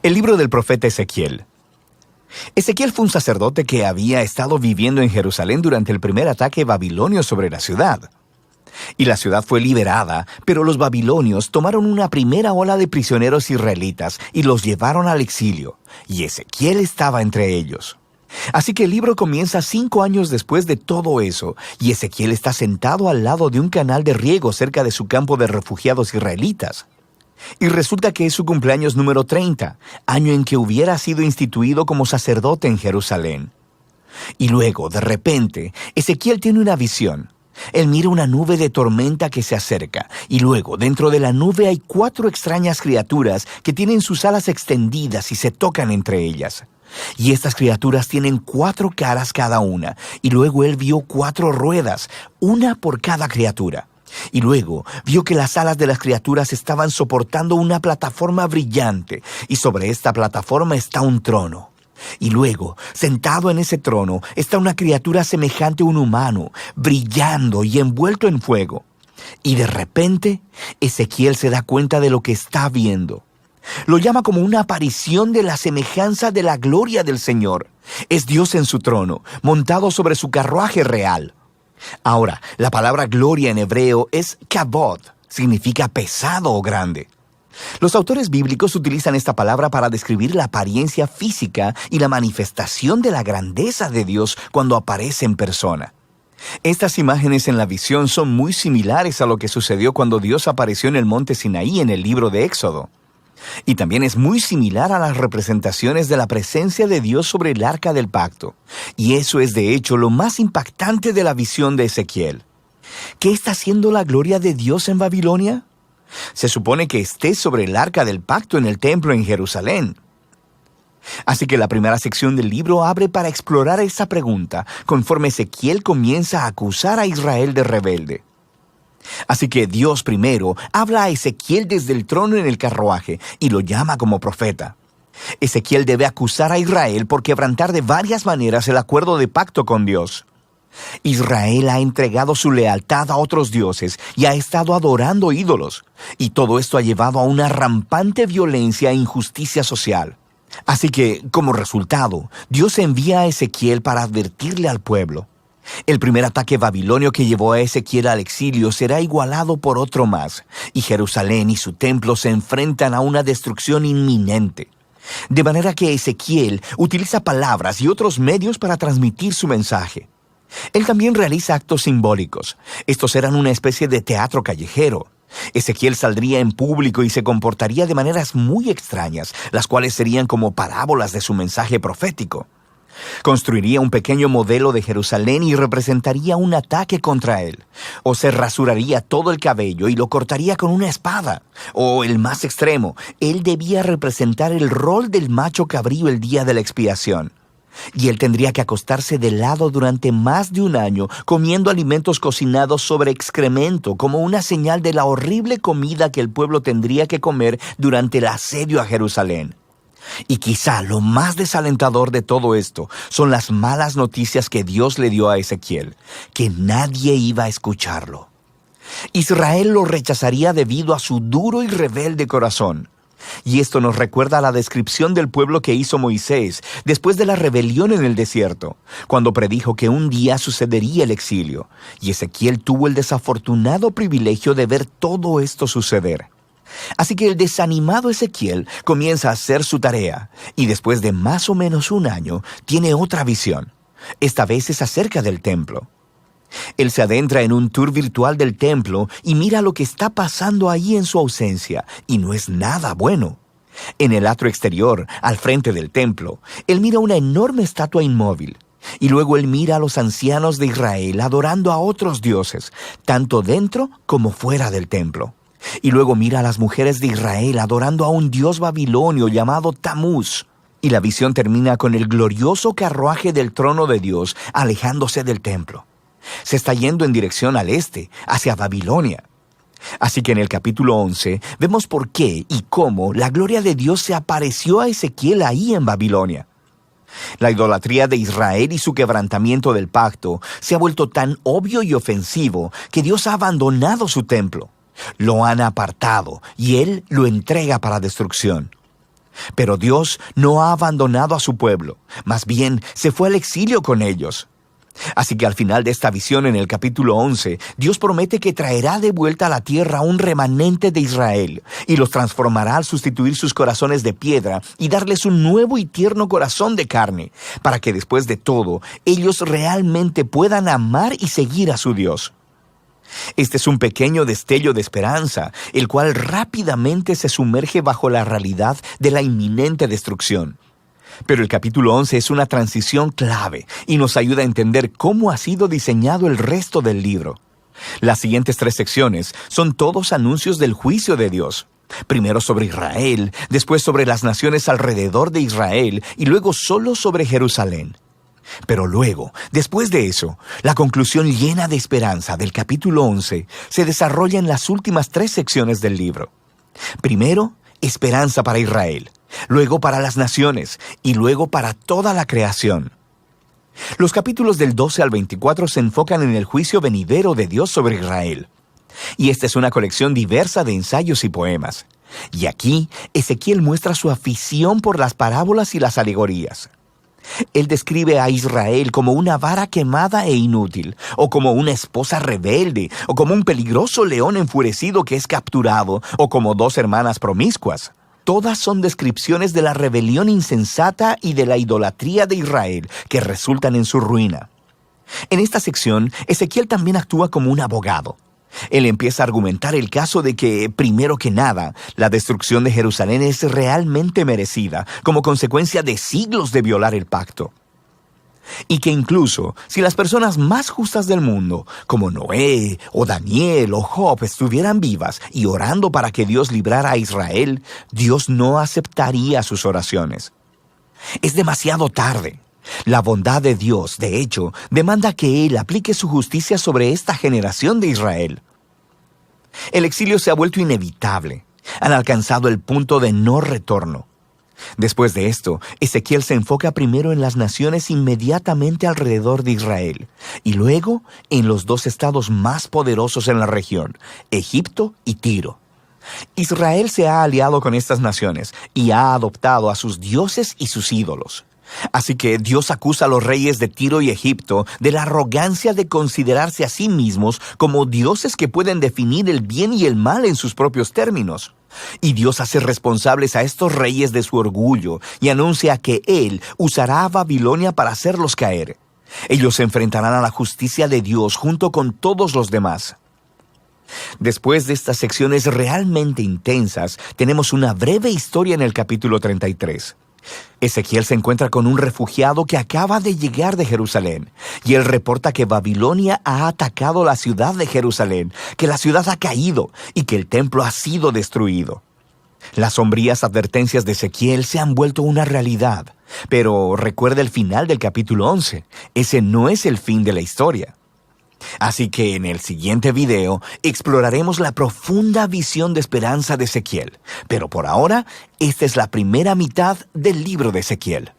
El libro del profeta Ezequiel. Ezequiel fue un sacerdote que había estado viviendo en Jerusalén durante el primer ataque babilonio sobre la ciudad. Y la ciudad fue liberada, pero los babilonios tomaron una primera ola de prisioneros israelitas y los llevaron al exilio, y Ezequiel estaba entre ellos. Así que el libro comienza 5 años después de todo eso, y Ezequiel está sentado al lado de un canal de riego cerca de su campo de refugiados israelitas. Y resulta que es su cumpleaños número 30, año en que hubiera sido instituido como sacerdote en Jerusalén. Y luego, de repente, Ezequiel tiene una visión. Él mira una nube de tormenta que se acerca, y luego, dentro de la nube hay 4 extrañas criaturas que tienen sus alas extendidas y se tocan entre ellas. Y estas criaturas tienen 4 caras cada una, y luego él vio 4 ruedas, una por cada criatura. Y luego vio que las alas de las criaturas estaban soportando una plataforma brillante, y sobre esta plataforma está un trono. Y luego, sentado en ese trono, está una criatura semejante a un humano, brillando y envuelto en fuego. Y de repente, Ezequiel se da cuenta de lo que está viendo. Lo llama como una aparición de la semejanza de la gloria del Señor. Es Dios en su trono, montado sobre su carruaje real. Ahora, la palabra gloria en hebreo es kabod, significa pesado o grande. Los autores bíblicos utilizan esta palabra para describir la apariencia física y la manifestación de la grandeza de Dios cuando aparece en persona. Estas imágenes en la visión son muy similares a lo que sucedió cuando Dios apareció en el monte Sinaí en el libro de Éxodo. Y también es muy similar a las representaciones de la presencia de Dios sobre el arca del pacto. Y eso es de hecho lo más impactante de la visión de Ezequiel. ¿Qué está haciendo la gloria de Dios en Babilonia? Se supone que esté sobre el arca del pacto en el templo en Jerusalén. Así que la primera sección del libro abre para explorar esa pregunta, conforme Ezequiel comienza a acusar a Israel de rebelde. Así que Dios primero habla a Ezequiel desde el trono en el carruaje y lo llama como profeta. Ezequiel debe acusar a Israel por quebrantar de varias maneras el acuerdo de pacto con Dios. Israel ha entregado su lealtad a otros dioses y ha estado adorando ídolos, y todo esto ha llevado a una rampante violencia e injusticia social. Así que, como resultado, Dios envía a Ezequiel para advertirle al pueblo. El primer ataque babilonio que llevó a Ezequiel al exilio será igualado por otro más, y Jerusalén y su templo se enfrentan a una destrucción inminente. De manera que Ezequiel utiliza palabras y otros medios para transmitir su mensaje. Él también realiza actos simbólicos. Estos eran una especie de teatro callejero. Ezequiel saldría en público y se comportaría de maneras muy extrañas, las cuales serían como parábolas de su mensaje profético. Construiría un pequeño modelo de Jerusalén y representaría un ataque contra él. O se rasuraría todo el cabello y lo cortaría con una espada. O, el más extremo, él debía representar el rol del macho cabrío el día de la expiación. Y él tendría que acostarse de lado durante más de un año, comiendo alimentos cocinados sobre excremento, como una señal de la horrible comida que el pueblo tendría que comer durante el asedio a Jerusalén. Y quizá lo más desalentador de todo esto son las malas noticias que Dios le dio a Ezequiel, que nadie iba a escucharlo. Israel lo rechazaría debido a su duro y rebelde corazón. Y esto nos recuerda a la descripción del pueblo que hizo Moisés después de la rebelión en el desierto, cuando predijo que un día sucedería el exilio, y Ezequiel tuvo el desafortunado privilegio de ver todo esto suceder. Así que el desanimado Ezequiel comienza a hacer su tarea, y después de más o menos un año, tiene otra visión. Esta vez es acerca del templo. Él se adentra en un tour virtual del templo y mira lo que está pasando ahí en su ausencia, y no es nada bueno. En el atrio exterior, al frente del templo, él mira una enorme estatua inmóvil. Y luego él mira a los ancianos de Israel adorando a otros dioses, tanto dentro como fuera del templo. Y luego mira a las mujeres de Israel adorando a un dios babilonio llamado Tamuz. Y la visión termina con el glorioso carruaje del trono de Dios alejándose del templo. Se está yendo en dirección al este, hacia Babilonia. Así que en el capítulo 11 vemos por qué y cómo la gloria de Dios se apareció a Ezequiel ahí en Babilonia. La idolatría de Israel y su quebrantamiento del pacto se ha vuelto tan obvio y ofensivo que Dios ha abandonado su templo. Lo han apartado y Él lo entrega para destrucción. Pero Dios no ha abandonado a su pueblo, más bien se fue al exilio con ellos. Así que al final de esta visión en el capítulo 11, Dios promete que traerá de vuelta a la tierra un remanente de Israel y los transformará al sustituir sus corazones de piedra y darles un nuevo y tierno corazón de carne, para que después de todo ellos realmente puedan amar y seguir a su Dios. Este es un pequeño destello de esperanza, el cual rápidamente se sumerge bajo la realidad de la inminente destrucción. Pero el capítulo 11 es una transición clave y nos ayuda a entender cómo ha sido diseñado el resto del libro. Las siguientes 3 secciones son todos anuncios del juicio de Dios. Primero sobre Israel, después sobre las naciones alrededor de Israel y luego solo sobre Jerusalén. Pero luego, después de eso, la conclusión llena de esperanza del capítulo 11 se desarrolla en las últimas 3 secciones del libro. Primero, esperanza para Israel, luego para las naciones y luego para toda la creación. Los capítulos del 12 al 24 se enfocan en el juicio venidero de Dios sobre Israel. Y esta es una colección diversa de ensayos y poemas. Y aquí, Ezequiel muestra su afición por las parábolas y las alegorías. Él describe a Israel como una vara quemada e inútil, o como una esposa rebelde, o como un peligroso león enfurecido que es capturado, o como 2 hermanas promiscuas. Todas son descripciones de la rebelión insensata y de la idolatría de Israel que resultan en su ruina. En esta sección, Ezequiel también actúa como un abogado. Él empieza a argumentar el caso de que, primero que nada, la destrucción de Jerusalén es realmente merecida, como consecuencia de siglos de violar el pacto. Y que incluso, si las personas más justas del mundo, como Noé, o Daniel, o Job, estuvieran vivas y orando para que Dios librara a Israel, Dios no aceptaría sus oraciones. Es demasiado tarde. La bondad de Dios, de hecho, demanda que Él aplique su justicia sobre esta generación de Israel. El exilio se ha vuelto inevitable. Han alcanzado el punto de no retorno. Después de esto, Ezequiel se enfoca primero en las naciones inmediatamente alrededor de Israel, y luego en los 2 estados más poderosos en la región, Egipto y Tiro. Israel se ha aliado con estas naciones y ha adoptado a sus dioses y sus ídolos. Así que Dios acusa a los reyes de Tiro y Egipto de la arrogancia de considerarse a sí mismos como dioses que pueden definir el bien y el mal en sus propios términos. Y Dios hace responsables a estos reyes de su orgullo y anuncia que Él usará a Babilonia para hacerlos caer. Ellos se enfrentarán a la justicia de Dios junto con todos los demás. Después de estas secciones realmente intensas, tenemos una breve historia en el capítulo 33. Ezequiel se encuentra con un refugiado que acaba de llegar de Jerusalén, y él reporta que Babilonia ha atacado la ciudad de Jerusalén, que la ciudad ha caído y que el templo ha sido destruido. Las sombrías advertencias de Ezequiel se han vuelto una realidad, pero recuerda el final del capítulo 11. Ese no es el fin de la historia. Así que en el siguiente video exploraremos la profunda visión de esperanza de Ezequiel. Pero por ahora, esta es la primera mitad del libro de Ezequiel.